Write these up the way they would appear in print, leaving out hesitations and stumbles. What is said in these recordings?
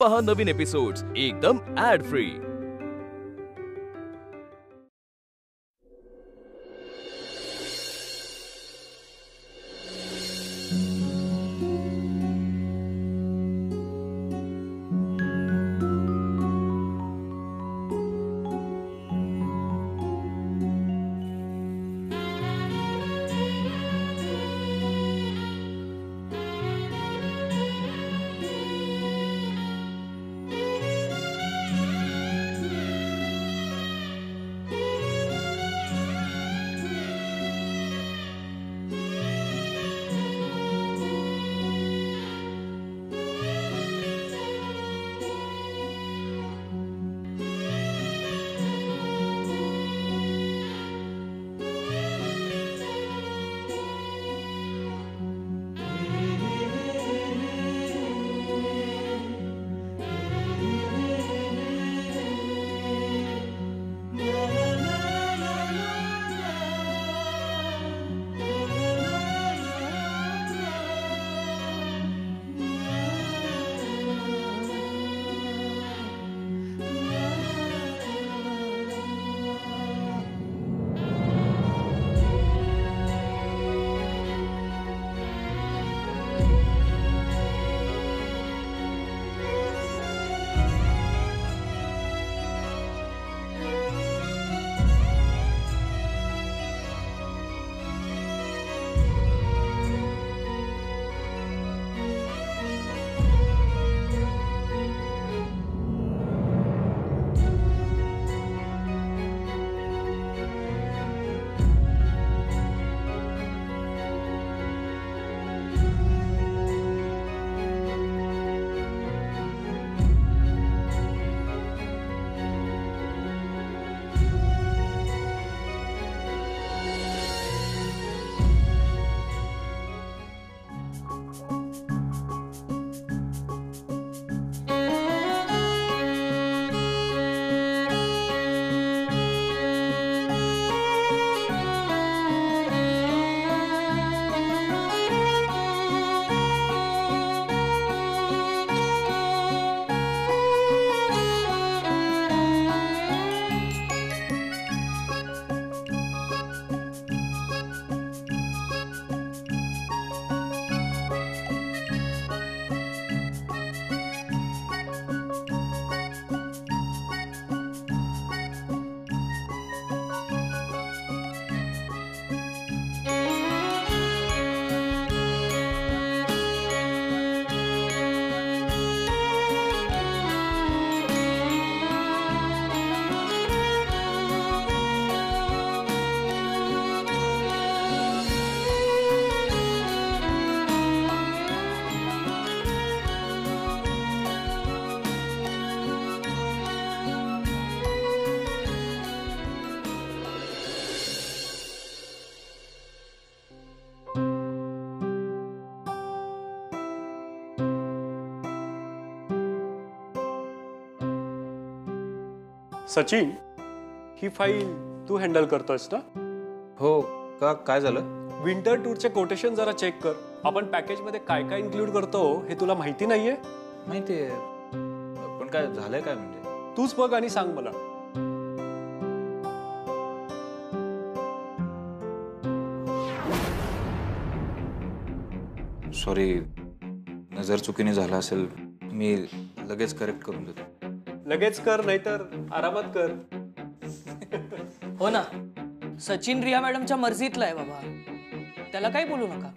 पहा नवीन एपिसोड्स एकदम add free. Sachin, ही file तू handle करतोयस ना? हो का, काय झालं? विंटर टूरचे कोटेशन जरा चेक कर. आपण पॅकेज मध्ये काय काय इन्क्लूड करतो हे तुला माहिती नाहीये? माहितीये, पण काय झालंय काय म्हणजे? तूच बघ आणि सांग मला. सॉरी, जर चुकीने झालं असेल मी लगेच करेक्ट करून देतो. लगेच कर, नाहीतर आरामात कर. हो ना, सचिन रिया मॅडमच्या मर्जीतला आहे बाबा, त्याला काही बोलू नका.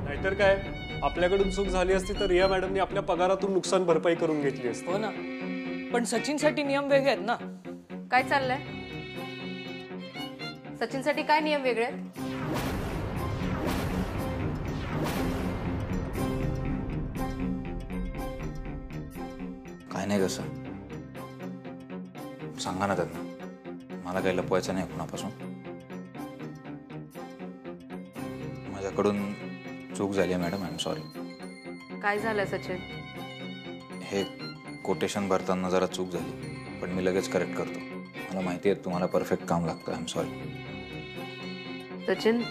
नाहीतर काय, आपल्याकडून चूक झाली असती तर रिया मॅडमनी आपल्या पगारातून नुकसान भरपाई करून घेतली असती. हो ना, पण सचिनसाठी नियम वेगळे आहेत ना. काय चाललंय? सचिनसाठी काय नियम वेगळे आहेत? काय नाही, कसं सांगा ना त्यांना, मला काही लपवायचं नाही कुणापासून. माझ्याकडून चूक झाली आहे मॅडम, आय एम सॉरी. काय झालं सचिन? हे कोटेशन भरताना जरा चूक झाली, पण मी लगेच करेक्ट करतो. मला माहिती आहे तुम्हाला परफेक्ट काम लागतं, I am sorry. Sachin,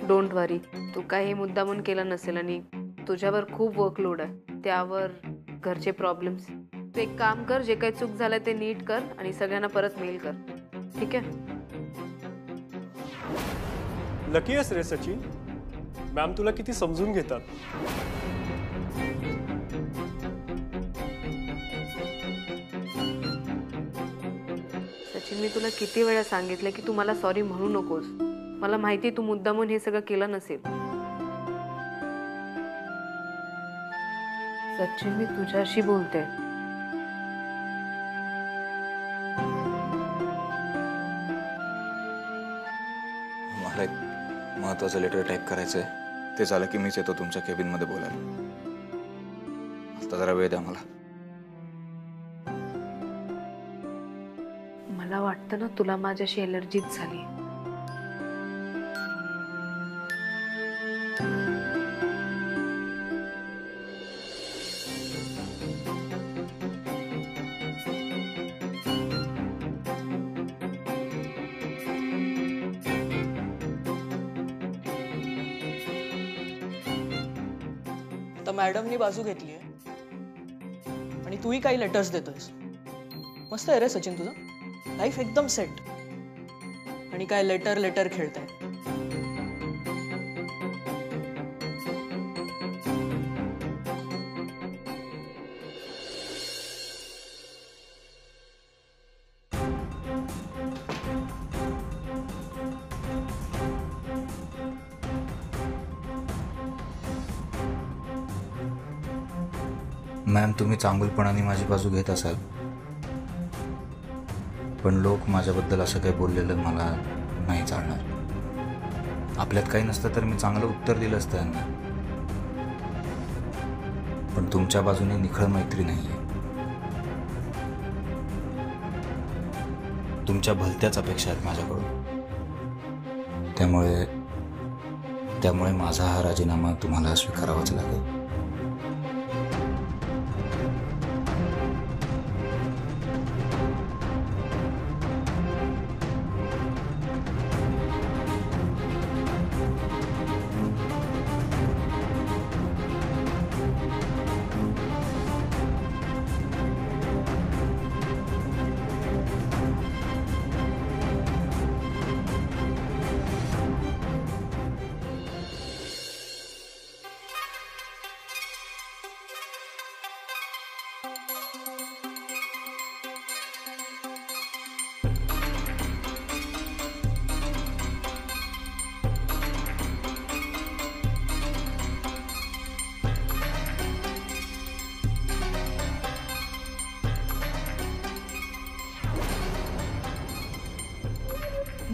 don't worry. तू काही मुद्दामून केलं नसेल आणि तुझ्यावर खूप वर्कलोड आहे, त्यावर घरचे प्रॉब्लेम्स. तू एक काम कर, जे काही चूक झालं ते नीट कर आणि सगळ्यांना परत मेल कर, ठीक आहे? लकी आहेस रे सचिन. मॅम तुला किती समजून घेतात. सचिन, मी तुला किती वेळा सांगितलं की तू मला सॉरी म्हणू नकोस. मला माहिती तू मुद्दामून हे सगळं केलं नसेल. सचिन, मी तुझ्याशी बोलते. मला एक महत्वाचं लेटर टाईप करायचं आहे. ते झालं की मीच येतो तुमच्या केबिनमध्ये बोलायला. आता जरा वेळ द्या मला. मला वाटतं ना तुला माझ्याशी एलर्जीच झाली. तर मॅडमनी बाजू घेतली आहे आणि तूही काही लेटर्स देतोयस. मस्त आहे रे सचिन तुझं. लाईफ एकदम सेट. आणि काय लेटर लेटर खेळताय. मॅम, तुम्ही चांगुलपणाने माझी बाजू घेत असाल, पण लोक माझ्याबद्दल असं काही बोललेलं मला नाही चालणार. आपल्यात काही नसतं तर मी चांगलं उत्तर दिलं असतं यांना. पण तुमच्या बाजूने निखळ मैत्री नाही आहे. तुमच्या भलत्याच अपेक्षा आहेत माझ्याकडून. त्यामुळे माझा हा राजीनामा तुम्हाला स्वीकारावाच लागेल.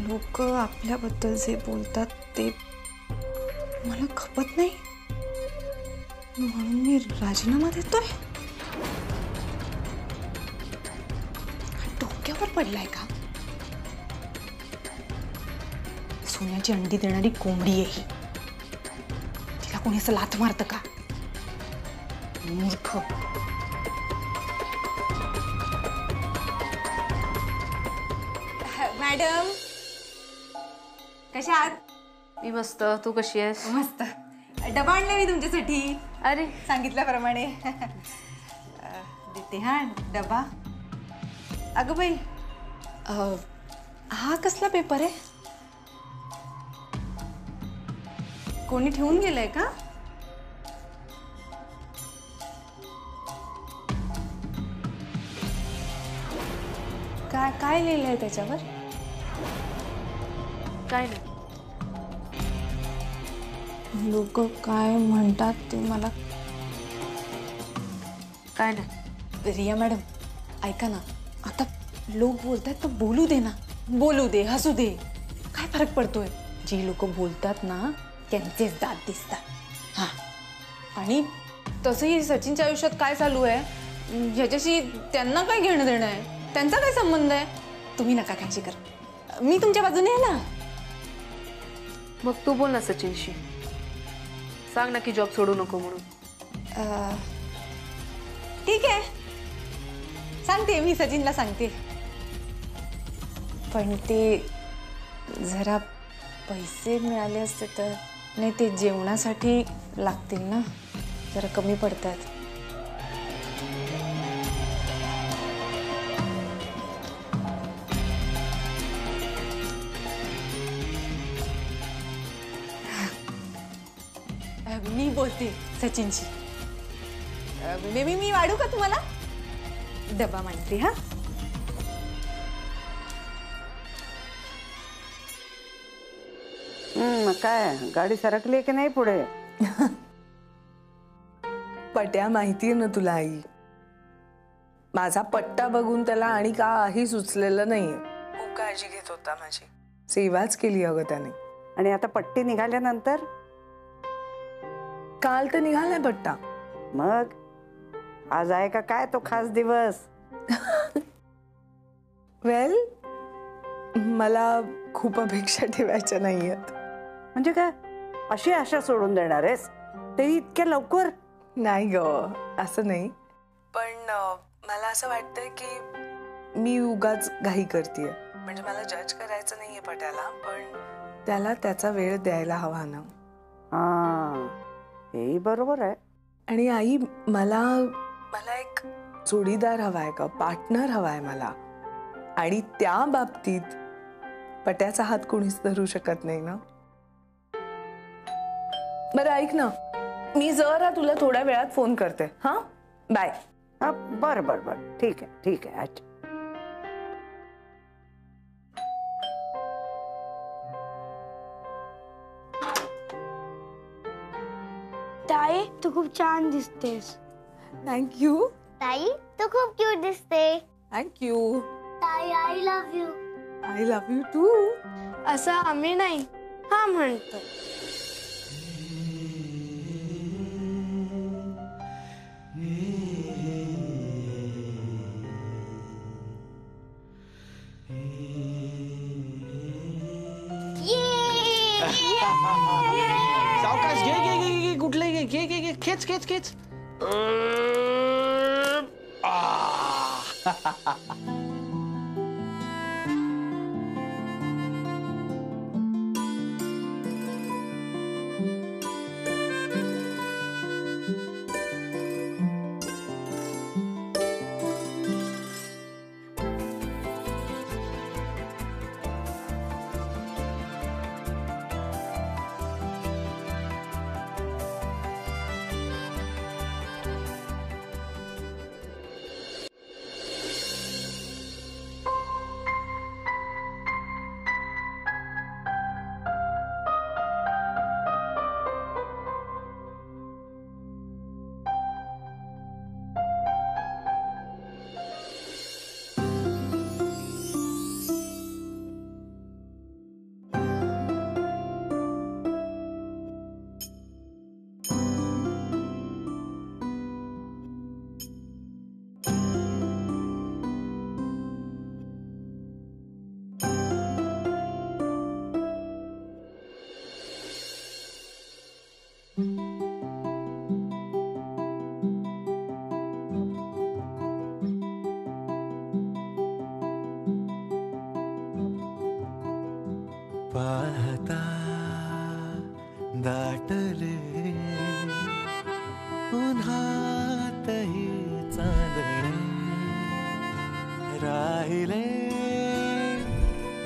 लोक आपल्याबद्दल जे बोलतात ते मला खपत नाही, म्हणून मी राजीनामा देतोय. डोक्यावर पडलाय का? सोन्याची अंडी देणारी कोंबडी आहे ही. तिला कोणी असं लाथ मारतं का? मूर्ख. मॅडम कशा आहात? मी मस्त. तू कशी आहेस? मस्त. डबा आणला मी तुमच्यासाठी. अरे, सांगितल्याप्रमाणे देते हा डबा. अगं बाई, हा कसला पेपर आहे? कोणी ठेवून गेलंय का? काय लिहिलंय त्याच्यावर? काय नाही. लोक काय म्हणतात ते मला काय नाही. रिया मॅडम ऐका ना, आता लोक बोलतात तर बोलू दे ना. बोलू दे, हसू दे, काय फरक पडतोय? जी लोक बोलतात ना त्यांचेच दात दिसतात. हां, आणि तसंही सचिनच्या आयुष्यात काय चालू आहे ह्याच्याशी त्यांना काय घेणं देणं आहे? त्यांचा काय संबंध आहे? तुम्ही नका काळजी करा, मी तुमच्या बाजूने आहे ना. मग तू बोल ना सचिनशी. सांग ना की जॉब सोडू नको म्हणून. ठीक आहे, सांगते मी, सचिनला सांगते. पण ते जरा पैसे मिळाले असते तर. नाही, ते जेवणासाठी लागतील ना, जरा कमी पडतात. बोलते सचिनशी. बेबी मी वाढू का तुम्हाला? डबा मांडते. हा काय गाडी सरकली की नाही पुढे? पट्या माहितीये ना तुला आई, माझा पट्टा बघून त्याला आणि काही सुचलेलं नाहीये. खूप काळजी घेत होता माझी, सेवाच केली अगं त्याने. आणि आता पट्टी निघाल्यानंतर काल तर निघालाय पट्टा. मग आज आहे का काय तो खास दिवस? वेल, मला खूप अपेक्षा ठेवायच्या नाहीयेत. म्हणजे काय अशी आशा सोडून देणार आहेस तेही इतक्या लवकर? नाही ग, असं नाही. पण मला असं वाटतंय की मी उगाच घाई करतेय. म्हणजे मला जज करायचं नाहीये पट्याला, पण त्याला त्याचा वेळ द्यायला हवा ना. हा, हेही बरोबर आहे. आणि आई, मला एक जोडीदार हवाय का, पार्टनर हवाय मला. आणि त्या बाबतीत पट्याचा हात कोणीच धरू शकत नाही ना. बरं ऐक ना, मी जरा तुला थोड्या वेळात फोन करते. हा, बाय. बर बर बर, ठीक आहे ठीक आहे. अच्छा, ताई तू खूप छान दिसतेस. थँक्यू. ताई तू खूप क्यूट दिसते. थँक्यू. ताई I love you. I love you too. असं आम्ही नाही, हा म्हणतो. सावकाश घे घे घे घे कुठले घे घे घे घे खेच खेच खेच. पाहता दाटले उन्हातही चांदणे राहिले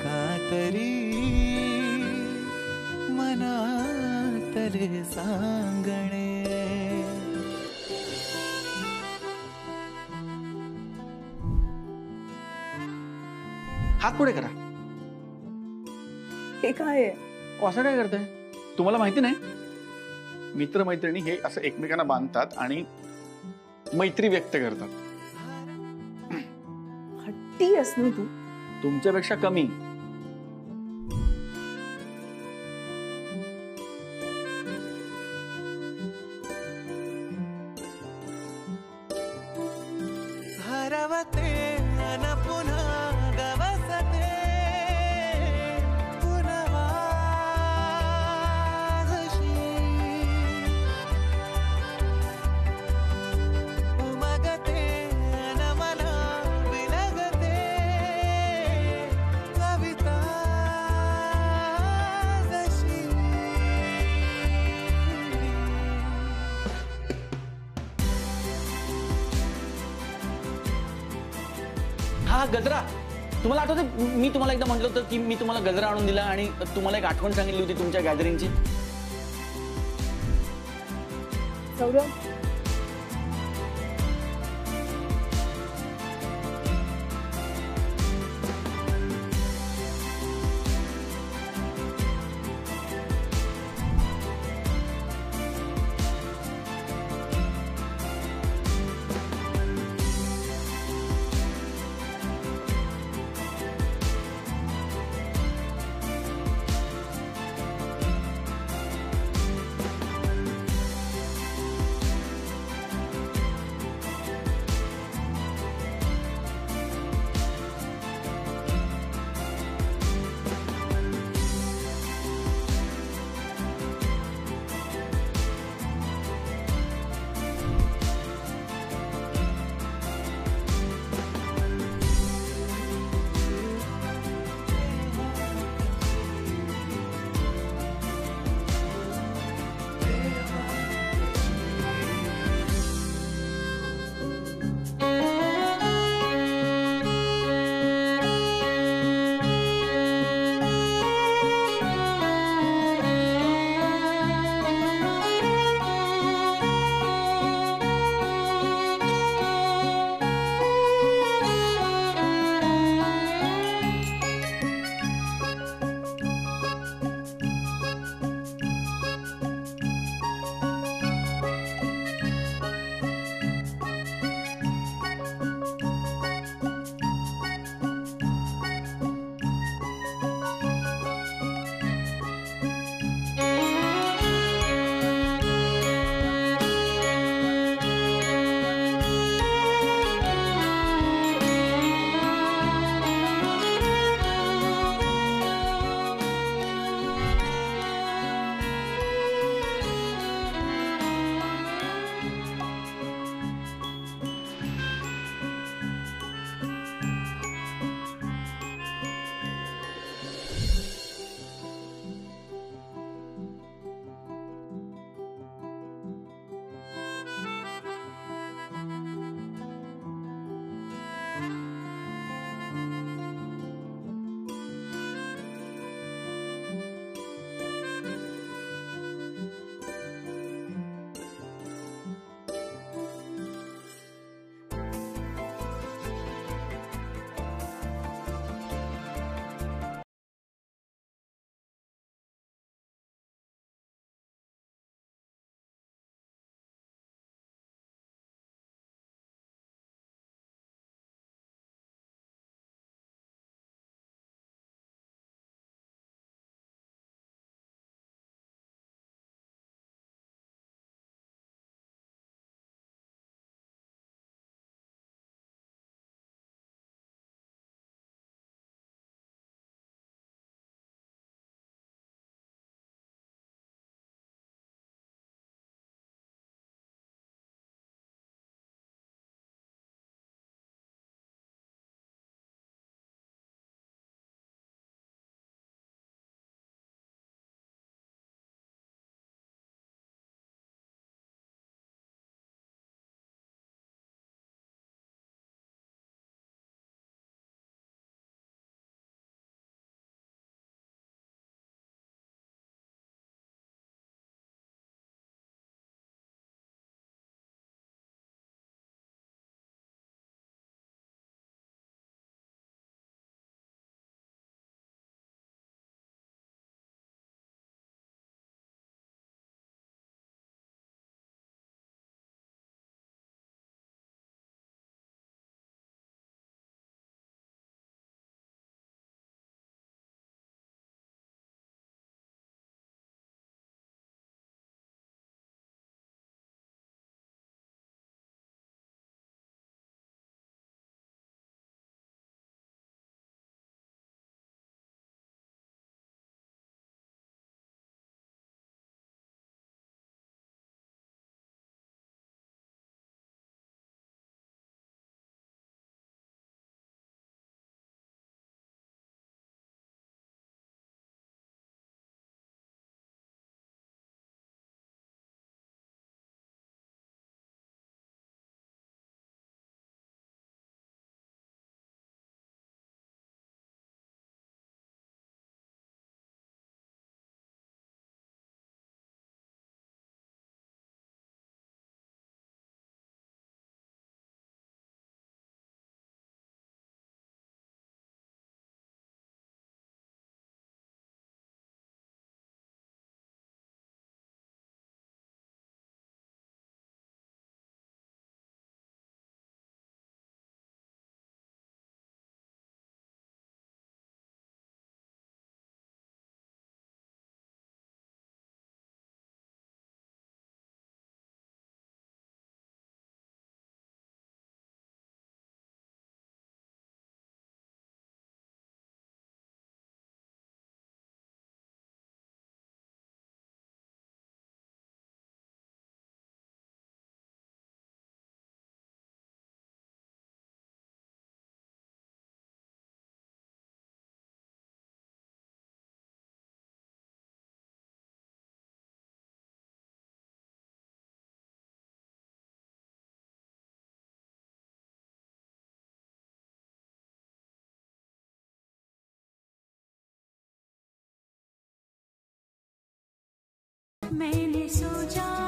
कातरी मनातले सांगणे. हात पुढे करा. हे काय आहे? असं काय करताय? तुम्हाला माहिती नाही, मित्रमैत्रिणी हे असं एकमेकांना बांधतात आणि मैत्री व्यक्त करतात. हट्टी आहेस ना तू. तुमच्यापेक्षा कमी. हरवते अन पुन्हा गवसते हा गजरा. तुम्हाला आठवतं मी तुम्हाला एकदा म्हटलं होतं की मी तुम्हाला गजरा आणून दिला आणि तुम्हाला एक आठवण सांगितली होती तुमच्या गॅदरिंगची. सौरभ मैंने सोचा